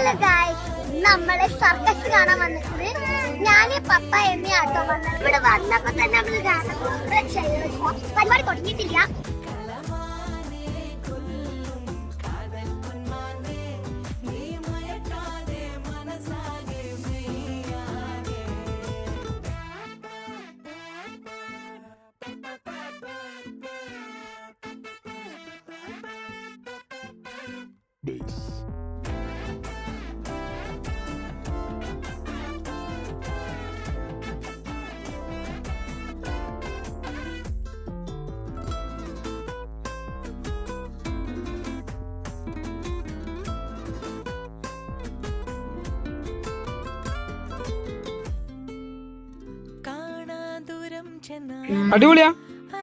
Hello guys, നമ്മളെ circus കാണാൻ വന്നിട്ടുണ്ട്. ഞാന് പപ്പ എമ്മി ആട്ടോ വന്നത്. ഇവിടെ വന്നപ്പോ തന്നെ നമ്മള് പരിപാടി തുടങ്ങിയിട്ടില്ല. അടിപൊളിയാ.